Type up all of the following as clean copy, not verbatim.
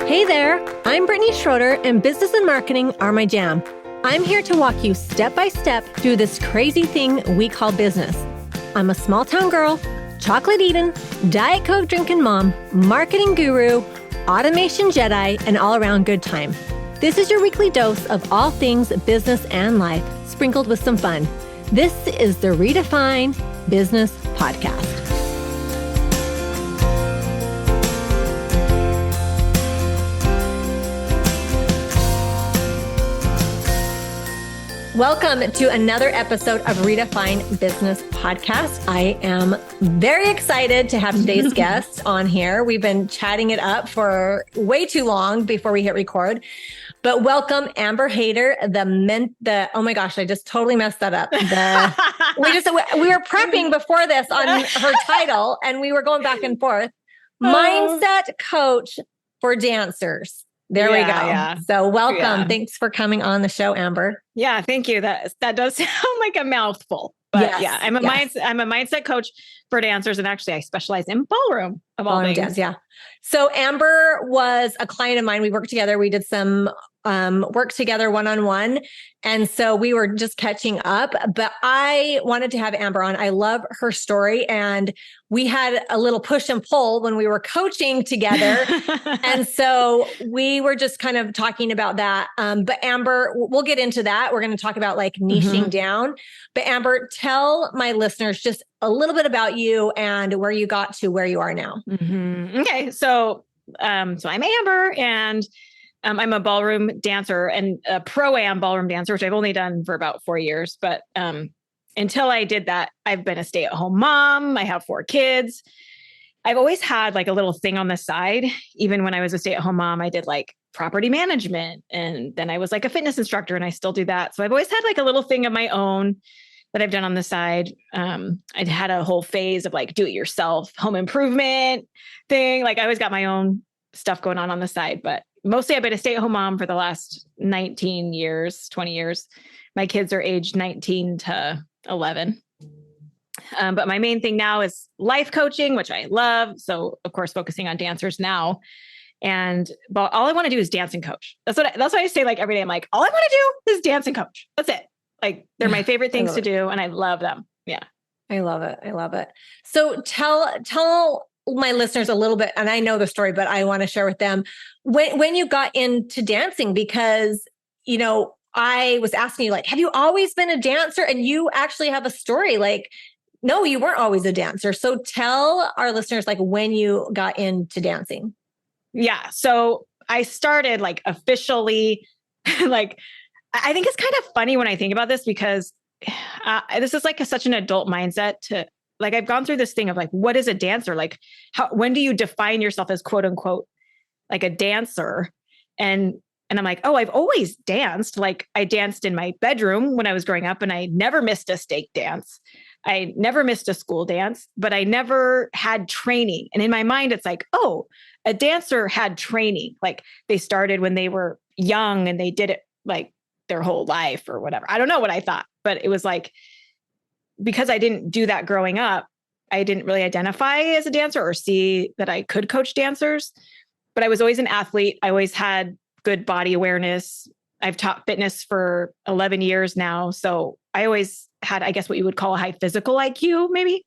Hey there, I'm Brittany Schroeder, and business and marketing are my jam. I'm here to walk you step by step through this crazy thing we call business. I'm a small town girl, chocolate eating, Diet Coke drinking mom, marketing guru, automation Jedi, and all around good time. This is your weekly dose of all things business and life, sprinkled with some fun. This is the Redefine Business Podcast. Welcome to another episode of Redefine Business Podcast. I am very excited to have today's guest on here. We've been chatting it up for way too long before we hit record. But welcome, Amber Haider, oh my gosh, I just totally messed that up. We were prepping before this on her title and we were going back and forth. Mindset Coach for Dancers. There we go. Yeah. So welcome. Yeah. Thanks for coming on the show, Amber. Yeah, thank you. That does sound like a mouthful. But yes, yeah, I'm a mindset coach for dancers, and actually I specialize in ballroom of all things. Dance, yeah. So Amber was a client of mine. We worked together. We did some work together one-on-one. And so we were just catching up, but I wanted to have Amber on. I love her story. And we had a little push and pull when we were coaching together. And so we were just kind of talking about that. But Amber, we'll get into that. We're going to talk about like niching down. But Amber, tell my listeners just a little bit about you and where you got to where you are now. Okay. So I'm Amber, and I'm a ballroom dancer and a pro-am ballroom dancer, which I've only done for about 4 years. But until I did that, I've been a stay-at-home mom. I have 4 kids. I've always had like a little thing on the side. Even when I was a stay-at-home mom, I did like property management, and then I was like a fitness instructor, and I still do that. So I've always had like a little thing of my own that I've done on the side. I'd had a whole phase of like do-it-yourself home improvement thing. Like I always got my own stuff going on the side, but mostly I've been a stay-at-home mom for the last 20 years. My kids are aged 19 to 11. But my main thing now is life coaching, which I love. So of course, focusing on dancers now. But all I want to do is dance and coach. That's what I say like every day. I'm like, all I want to do is dance and coach. That's it. Like they're my favorite things to do. And I love them. Yeah. I love it. So tell my listeners a little bit, and I know the story, but I want to share with them when you got into dancing, because, you know, I was asking you like, have you always been a dancer? And you actually have a story like, no, you weren't always a dancer. So tell our listeners like when you got into dancing. Yeah. So I started like officially, like, I think it's kind of funny when I think about this because this is like such an adult mindset to like, I've gone through this thing of like, what is a dancer? Like when do you define yourself as quote unquote, like a dancer? And I'm like, oh, I've always danced. Like I danced in my bedroom when I was growing up, and I never missed a stake dance. I never missed a school dance, but I never had training. And in my mind, it's like, oh, a dancer had training. Like they started when they were young and they did it like their whole life or whatever. I don't know what I thought, but it was like, because I didn't do that growing up, I didn't really identify as a dancer or see that I could coach dancers, but I was always an athlete. I always had good body awareness. I've taught fitness for 11 years now. So I always had, I guess, what you would call a high physical IQ, maybe.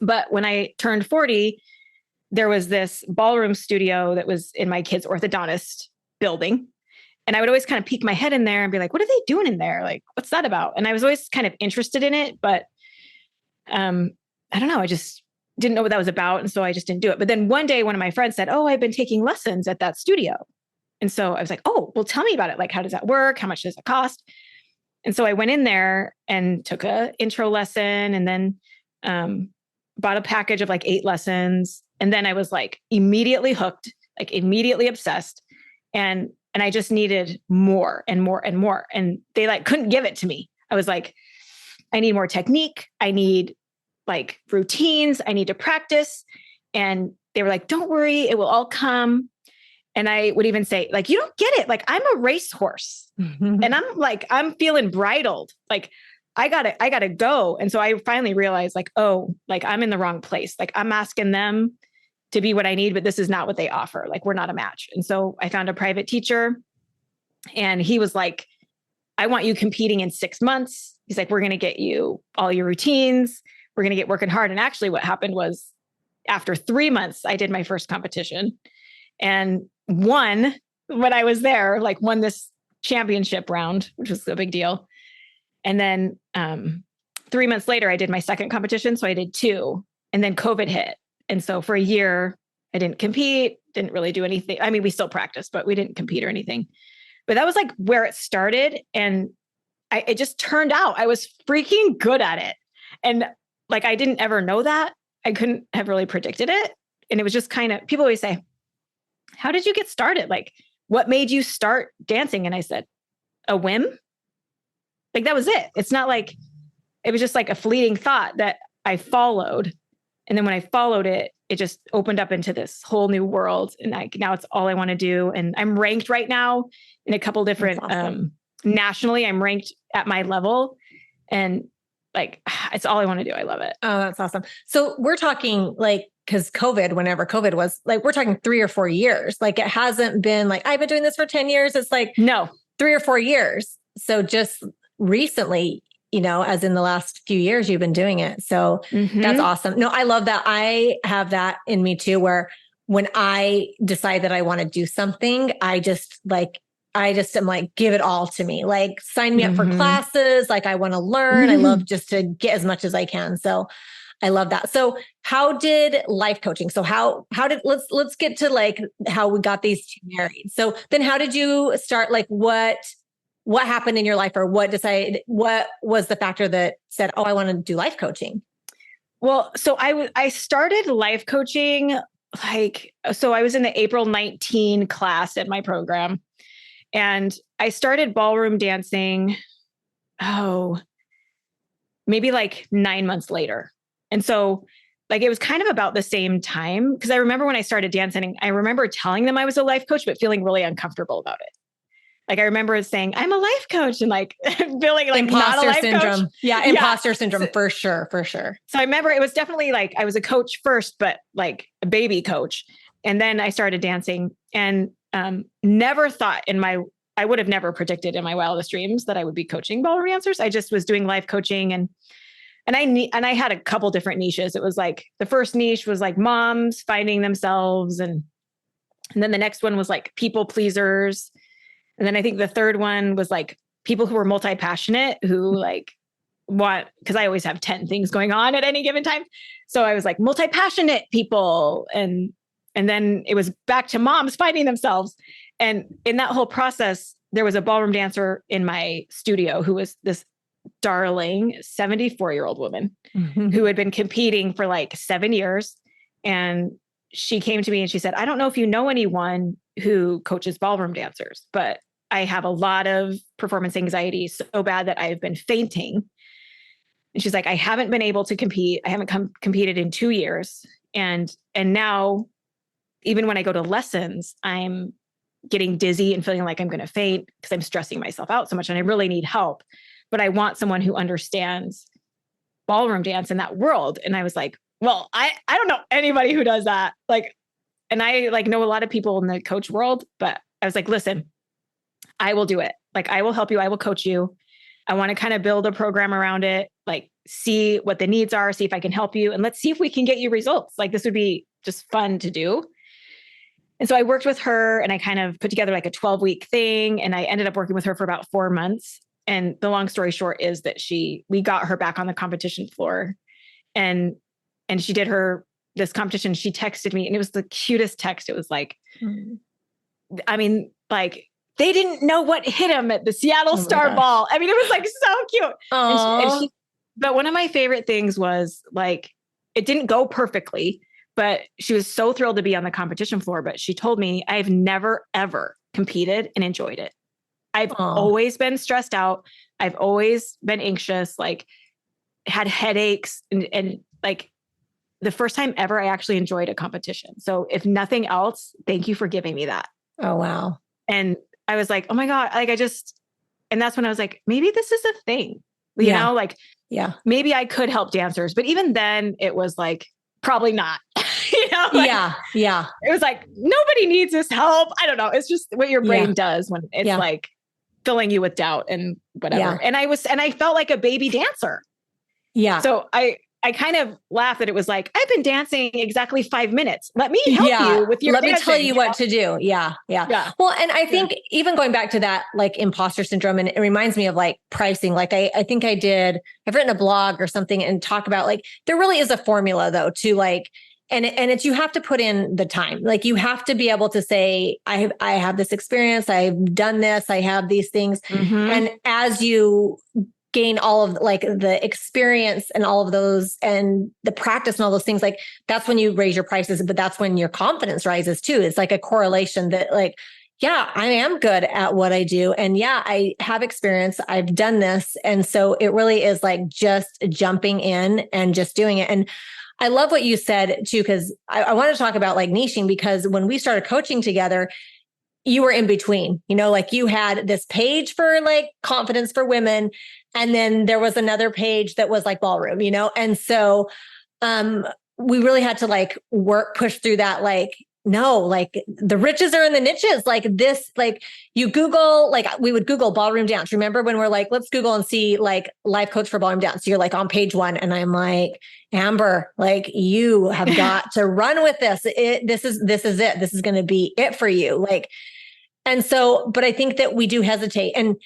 But when I turned 40, there was this ballroom studio that was in my kid's orthodontist building. And I would always kind of peek my head in there and be like, what are they doing in there? Like, what's that about? And I was always kind of interested in it, but I don't know. I just didn't know what that was about. And so I just didn't do it. But then one day, one of my friends said, oh, I've been taking lessons at that studio. And so I was like, oh, well, tell me about it. Like, how does that work? How much does it cost? And so I went in there and took an intro lesson, and then bought a package of like 8 lessons. And then I was like immediately hooked, like immediately obsessed. And I just needed more and more and more. And they like couldn't give it to me. I was like, I need more technique. I need like routines. I need to practice. And they were like, don't worry, it will all come. And I would even say, like, you don't get it. Like, I'm a racehorse and I'm feeling bridled. Like, I gotta go. And so I finally realized like, oh, like I'm in the wrong place. Like I'm asking them to be what I need, but this is not what they offer. Like, we're not a match. And so I found a private teacher, and he was like, I want you competing in 6 months. He's like, we're going to get you all your routines. We're going to get working hard. And actually what happened was, after 3 months, I did my first competition and won when I was there, like won this championship round, which was a big deal. And then 3 months later, I did my second competition. So I did 2, and then COVID hit. And so for a year, I didn't compete, didn't really do anything. I mean, we still practiced, but we didn't compete or anything. But that was like where it started. And it just turned out I was freaking good at it. And like, I didn't ever know that. I couldn't have really predicted it. And it was just kind of, people always say, how did you get started? Like, what made you start dancing? And I said, a whim. Like, that was it. It's not like, it was just like a fleeting thought that I followed. And then when I followed it, it just opened up into this whole new world. And now it's all I want to do. And I'm ranked right now in a couple different, nationally, I'm ranked at my level, and like, it's all I want to do. I love it. Oh, that's awesome. So we're talking like, because whenever COVID was, like, we're talking 3 or 4 years. Like, it hasn't been like, I've been doing this for 10 years. It's like, no, 3 or 4 years. So just recently, as in the last few years, you've been doing it. So that's awesome. No, I love that. I have that in me too, where when I decide that I want to do something, I just am like, give it all to me. Like, sign me up for classes. Like, I want to learn. I love just to get as much as I can. So I love that. So how did life coaching? So how did, let's get to like how we got these two married. So then how did you start? Like, what happened in your life, or what was the factor that said, oh, I want to do life coaching? Well, so I started life coaching, so I was in the April 19 class at my program, and I started ballroom dancing, maybe like 9 months later. And so like, it was kind of about the same time, because I remember when I started dancing, I remember telling them I was a life coach, but feeling really uncomfortable about it. Like, I remember saying, I'm a life coach, and like feeling like not a life syndrome. Coach. Yeah. Imposter syndrome for sure. So I remember it was definitely like, I was a coach first, but like a baby coach. And then I started dancing, and never thought I would have never predicted in my wildest dreams that I would be coaching ballroom dancers. I just was doing life coaching, and I had a couple different niches. It was like, the first niche was like moms finding themselves. And then the next one was like people pleasers. And then I think the third one was like people who were multi-passionate, who like because I always have 10 things going on at any given time. So I was like multi-passionate people. And then it was back to moms finding themselves. And in that whole process, there was a ballroom dancer in my studio who was this darling 74-year-old woman who had been competing for like 7 years. And she came to me and she said, I don't know if you know anyone who coaches ballroom dancers, but I have a lot of performance anxiety, so bad that I've been fainting. And she's like, I haven't been able to compete. I haven't competed in 2 years. And now, even when I go to lessons, I'm getting dizzy and feeling like I'm going to faint because I'm stressing myself out so much, and I really need help. But I want someone who understands ballroom dance in that world. And I was like, well, I don't know anybody who does that. Like, and I like know a lot of people in the coach world, but I was like, listen, I will do it. Like, I will help you. I will coach you. I want to kind of build a program around it, like see what the needs are, see if I can help you, and let's see if we can get you results. Like, this would be just fun to do. And so I worked with her, and I kind of put together like a 12-week thing. And I ended up working with her for about 4 months. And the long story short is that we got her back on the competition floor, and she did this competition. She texted me, and it was the cutest text. It was like, I mean, like, they didn't know what hit him at the Seattle Star Ball. I mean, it was like so cute. But one of my favorite things was like, it didn't go perfectly, but she was so thrilled to be on the competition floor. But she told me, I've never, ever competed and enjoyed it. I've always been stressed out. I've always been anxious, like had headaches, and like the first time ever I actually enjoyed a competition. So if nothing else, thank you for giving me that. Oh, wow. And I was like, oh my God, like and that's when I was like, maybe this is a thing, you know, like, yeah, maybe I could help dancers. But even then it was like, probably not. Yeah. It was like, nobody needs this help. I don't know. It's just what your brain does when it's like filling you with doubt and whatever. And I felt like a baby dancer. Yeah. So I kind of laughed that it was like, I've been dancing exactly 5 minutes. Let me help you with your Let dancing, me tell you what to do. Yeah. Well, and I think even going back to that, like imposter syndrome, and it reminds me of like pricing. Like I think I've written a blog or something and talk about like, there really is a formula though to like, and it's, you have to put in the time. Like you have to be able to say, I have this experience. I've done this. I have these things. And as you gain all of like the experience and all of those and the practice and all those things, like that's when you raise your prices, but that's when your confidence rises too. It's like a correlation that like, yeah, I am good at what I do. And yeah, I have experience. I've done this. And so it really is like just jumping in and just doing it. And I love what you said too, because I want to talk about like niching, because when we started coaching together, you were in between, like you had this page for like confidence for women. And then there was another page that was like ballroom, And so we really had to like push through that. Like, no, like the riches are in the niches. Like this, like you Google, like we would Google ballroom dance. Remember when we're like, let's Google and see like life coach for ballroom dance. You're like on page 1. And I'm like, Amber, like you have got to run with this. This is it. This is going to be it for you. Like, and so, but I think that we do hesitate. And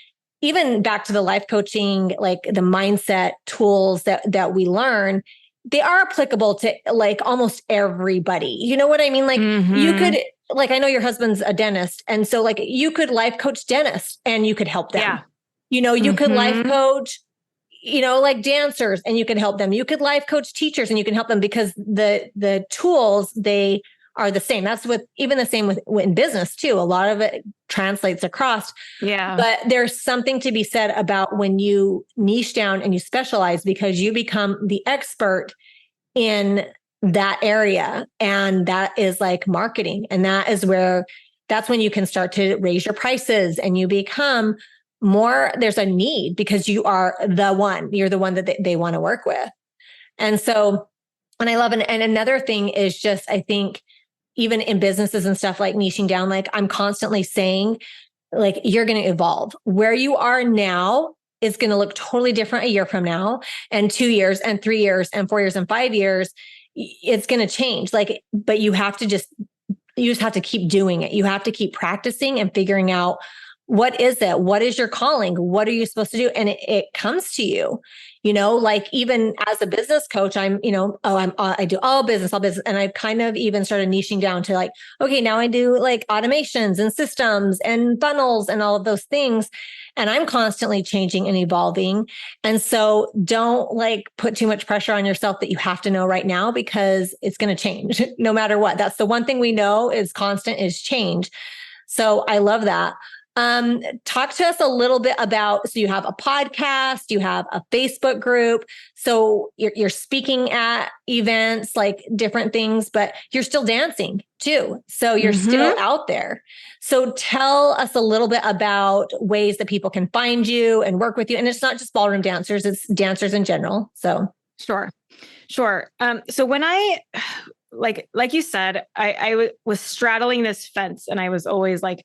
even back to the life coaching, like the mindset tools that we learn, they are applicable to like almost everybody. You know what I mean? Like you could, like, I know your husband's a dentist. And so like you could life coach dentists and you could help them. You could life coach, like dancers and you can help them. You could life coach teachers and you can help them, because the tools, they are the same. That's even the same with in business too. A lot of it translates across. Yeah. But there's something to be said about when you niche down and you specialize, because you become the expert in that area. And that is like marketing. And that's when you can start to raise your prices and you become more, there's a need because you are the one, you're the one that they want to work with. And so, and I love it. And another thing is just, I think, even in businesses and stuff, like niching down, like I'm constantly saying, like, you're going to evolve. Where you are now is going to look totally different a year from now, and 2 years and 3 years and 4 years and 5 years. It's going to change. Like, but you just have to keep doing it. You have to keep practicing and figuring out, what is it? What is your calling? What are you supposed to do? And it comes to you, like even as a business coach, I do all business. And I've kind of even started niching down to like, okay, now I do like automations and systems and funnels and all of those things. And I'm constantly changing and evolving. And so don't like put too much pressure on yourself that you have to know right now, because it's going to change no matter what. That's the one thing we know is constant, is change. So I love that. Talk to us a little bit about, so you have a podcast, you have a Facebook group, so you're speaking at events, like different things, but you're still dancing too. So you're still out there. So tell us a little bit about ways that people can find you and work with you. And it's not just ballroom dancers, it's dancers in general. So Sure. So when like you said, I was straddling this fence, and I was always like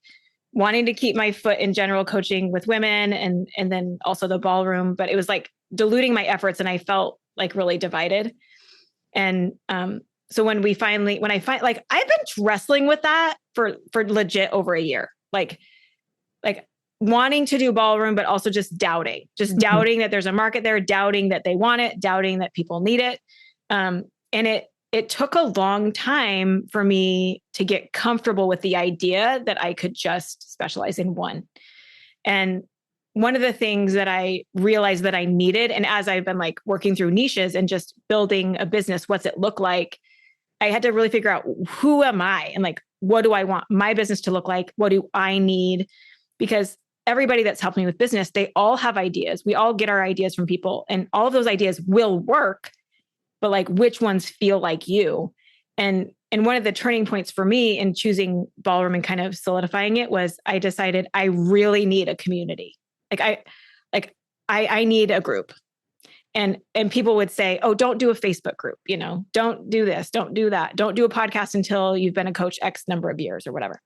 wanting to keep my foot in general coaching with women and then also the ballroom, but it was like diluting my efforts, and I felt like really divided. And so when I find like, I've been wrestling with that for legit over a year, like wanting to do ballroom, but also just doubting that there's a market there, doubting that they want it, doubting that people need it. And it took a long time for me to get comfortable with the idea that I could just specialize in one. And one of the things that I realized that I needed, and as I've been like working through niches and just building a business, what's it look like? I had to really figure out, who am I? And like, what do I want my business to look like? What do I need? Because everybody that's helped me with business, they all have ideas. We all get our ideas from people, and all of those ideas will work, but like, which ones feel like you? And one of the turning points for me in choosing ballroom and kind of solidifying it was, I decided I really need a community. I need a group. And people would say, oh, don't do a Facebook group, don't do this, don't do that. Don't do a podcast until you've been a coach X number of years or whatever.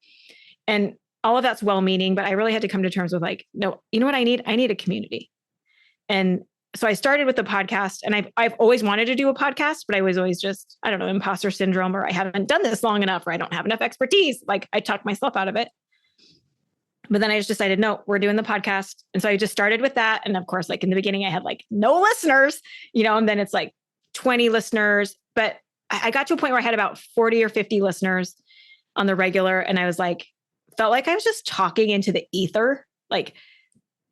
And all of that's well-meaning, but I really had to come to terms with like, no, you know what I need? I need a community. And so I started with the podcast, and I've always wanted to do a podcast, but I was always just, I don't know, imposter syndrome, or I haven't done this long enough, or I don't have enough expertise. Like I talked myself out of it. But then I just decided, no, we're doing the podcast. And so I just started with that. And of course, like in the beginning, I had like no listeners, and then it's like 20 listeners. But I got to a point where I had about 40 or 50 listeners on the regular. And I was like, felt like I was just talking into the ether, like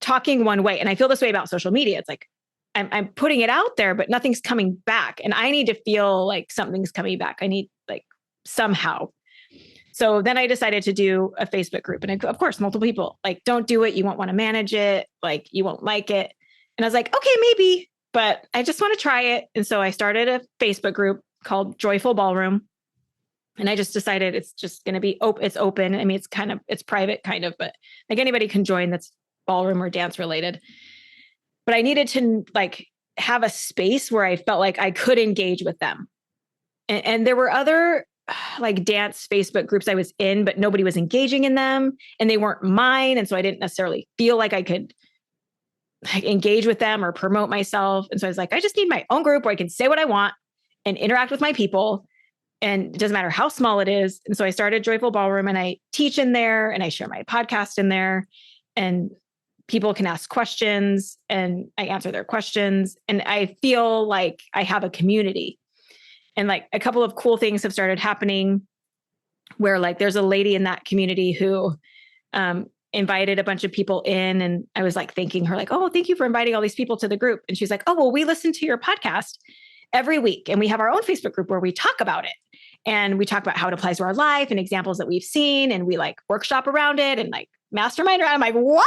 talking one way. And I feel this way about social media. It's like, I'm putting it out there, but nothing's coming back. And I need to feel like something's coming back. I need like somehow. So then I decided to do a Facebook group, and of course, multiple people like, don't do it. You won't want to manage it. Like you won't like it. And I was like, okay, maybe, but I just want to try it. And so I started a Facebook group called Joyful Ballroom. And I just decided it's just going to be open. It's open. I mean, it's private kind of, but like anybody can join that's ballroom or dance related. But I needed to like have a space where I felt like I could engage with them. And there were other like dance Facebook groups I was in, but nobody was engaging in them and they weren't mine. And so I didn't necessarily feel like I could like engage with them or promote myself. And so I was like, I just need my own group where I can say what I want and interact with my people. And it doesn't matter how small it is. And so I started Joyful Ballroom, and I teach in there, and I share my podcast in there, and people can ask questions and I answer their questions. And I feel like I have a community. And like a couple of cool things have started happening where like there's a lady in that community who invited a bunch of people in, and I was like thanking her like, oh, thank you for inviting all these people to the group. And she's like, oh, well, we listen to your podcast every week, and we have our own Facebook group where we talk about it. And we talk about how it applies to our life and examples that we've seen. And we like workshop around it and like mastermind around. I'm like, what?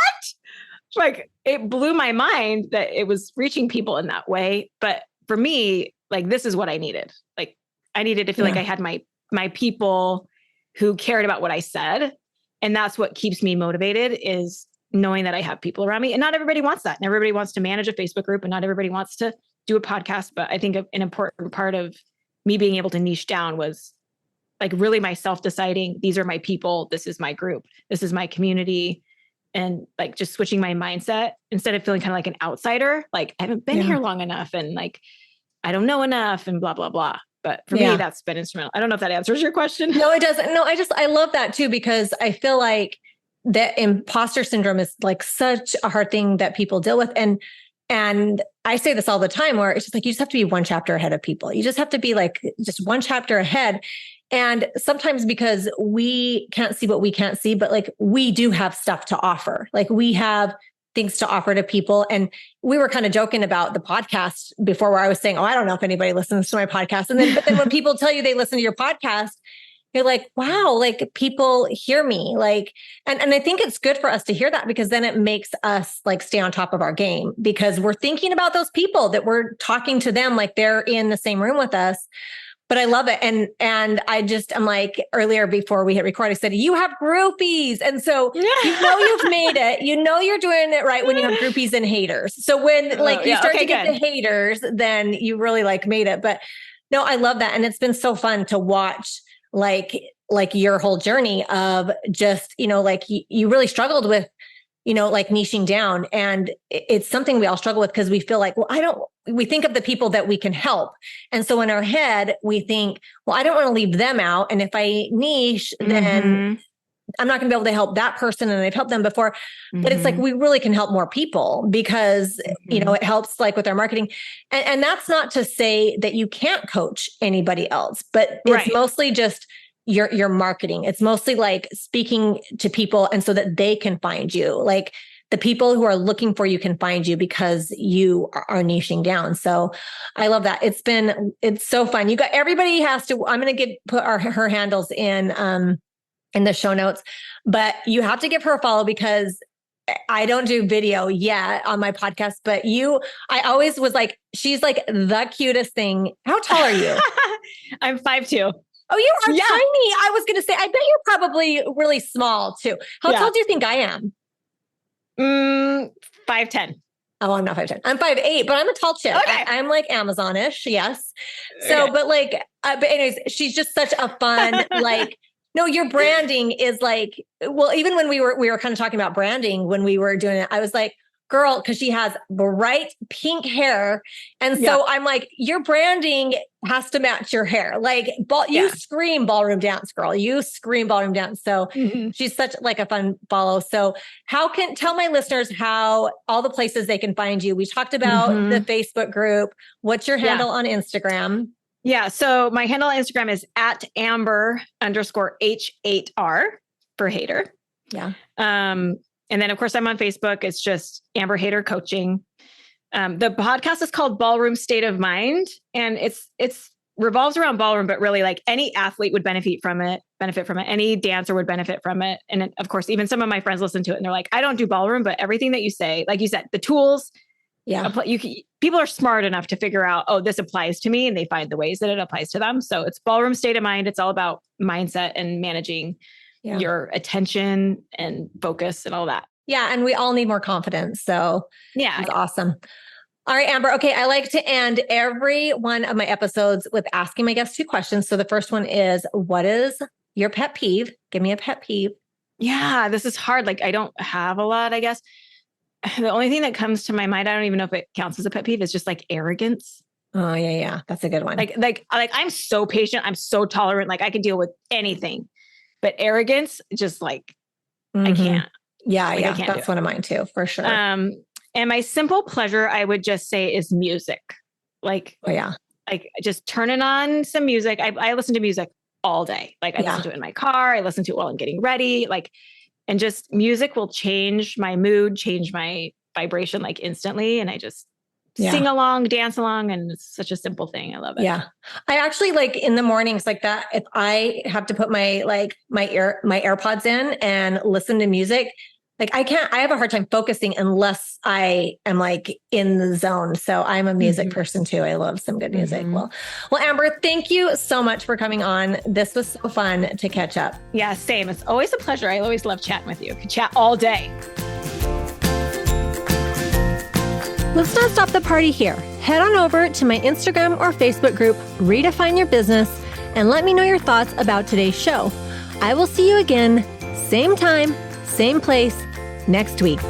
Like it blew my mind that it was reaching people in that way. But for me, like, this is what I needed. Like I needed to feel like I had my people who cared about what I said. And that's what keeps me motivated, is knowing that I have people around me. And not everybody wants that. And everybody wants to manage a Facebook group, and not everybody wants to do a podcast. But I think an important part of me being able to niche down was like really myself deciding, these are my people. This is my group. This is my community. And like just switching my mindset instead of feeling kind of like an outsider, like I haven't been here long enough and like I don't know enough and blah, blah, blah. But for me, that's been instrumental. I don't know if that answers your question. No, it doesn't. No, I love that too, because I feel like that imposter syndrome is like such a hard thing that people deal with. And I say this all the time, where it's just like, you just have to be one chapter ahead of people. You just have to be like just one chapter ahead. And sometimes because we can't see what we can't see, but like we do have stuff to offer. Like we have things to offer to people. And we were kind of joking about the podcast before, where I was saying, oh, I don't know if anybody listens to my podcast. But then when people tell you they listen to your podcast, you're like, wow, like people hear me. Like, and I think it's good for us to hear that, because then it makes us like stay on top of our game, because we're thinking about those people that we're talking to them like they're in the same room with us. But I love it. And I'm like, earlier before we hit record, I said, you have groupies. And so, you've made it, you're doing it right when you have groupies and haters. So when you start to get the haters, then you really like made it. But no, I love that. And it's been so fun to watch like your whole journey of just, like you really struggled with, like niching down. And it's something we all struggle with, because we feel like, we think of the people that we can help. And so in our head, we think, well, I don't want to leave them out. And if I niche, then I'm not going to be able to help that person. And I've helped them before. But it's like, we really can help more people, because, it helps like with our marketing. And that's not to say that you can't coach anybody else, but it's mostly just your marketing. It's mostly like speaking to people, and so that they can find you. Like the people who are looking for you can find you because you are niching down. So I love that. It's so fun. Everybody has to, I'm going to put her handles in the show notes, but you have to give her a follow, because I don't do video yet on my podcast, but I always was like, she's like the cutest thing. How tall are you? I'm 5'2". Oh, you are tiny. I was going to say, I bet you're probably really small too. How tall do you think I am? 5'10". Oh, I'm not 5'10". I'm 5'8", but I'm a tall chick. Okay. I'm like Amazonish. Yes. So, Okay. but like, but anyways, she's just such a fun, like, no, your branding is like, well, even when we were kind of talking about branding when we were doing it, I was like, girl, because she has bright pink hair. And so I'm like, your branding has to match your hair. Like you scream ballroom dance, girl. You scream ballroom dance. So she's such like a fun follow. So tell my listeners how all the places they can find you. We talked about the Facebook group. What's your handle on Instagram? Yeah. So my handle on Instagram is at Amber_H8R for Haider. Yeah. And then of course I'm on Facebook. It's just Amber Haider Coaching. The podcast is called Ballroom State of Mind, and it's revolves around ballroom, but really like any athlete would benefit from it. Any dancer would benefit from it. And then, of course, even some of my friends listen to it and they're like, I don't do ballroom, but everything that you say, like you said, the tools, people are smart enough to figure out, oh, this applies to me, and they find the ways that it applies to them. So it's Ballroom State of Mind. It's all about mindset and managing your attention and focus and all that. Yeah. And we all need more confidence. So it's awesome. All right, Amber. Okay. I like to end every one of my episodes with asking my guests 2 questions. So the first one is, what is your pet peeve? Give me a pet peeve. Yeah, this is hard. Like I don't have a lot, I guess. The only thing that comes to my mind, I don't even know if it counts as a pet peeve, is just like arrogance. Oh yeah. That's a good one. Like I'm so patient. I'm so tolerant. Like I can deal with anything. But arrogance, just like, I can't. Yeah, that's one of mine too, for sure. And my simple pleasure, I would just say, is music. Like, like just turning on some music. I listen to music all day. Like I listen to it in my car. I listen to it while I'm getting ready. Like, and just music will change my mood, change my vibration like instantly. And I just sing along, dance along. And it's such a simple thing. I love it. Yeah. I actually like in the mornings like that, if I have to put my AirPods in and listen to music, like I have a hard time focusing unless I am like in the zone. So I'm a music person too. I love some good music. Well, Amber, thank you so much for coming on. This was so fun to catch up. Yeah, same. It's always a pleasure. I always love chatting with you. I could chat all day. Let's not stop the party here. Head on over to my Instagram or Facebook group, Redefine Your Business, and let me know your thoughts about today's show. I will see you again, same time, same place, next week.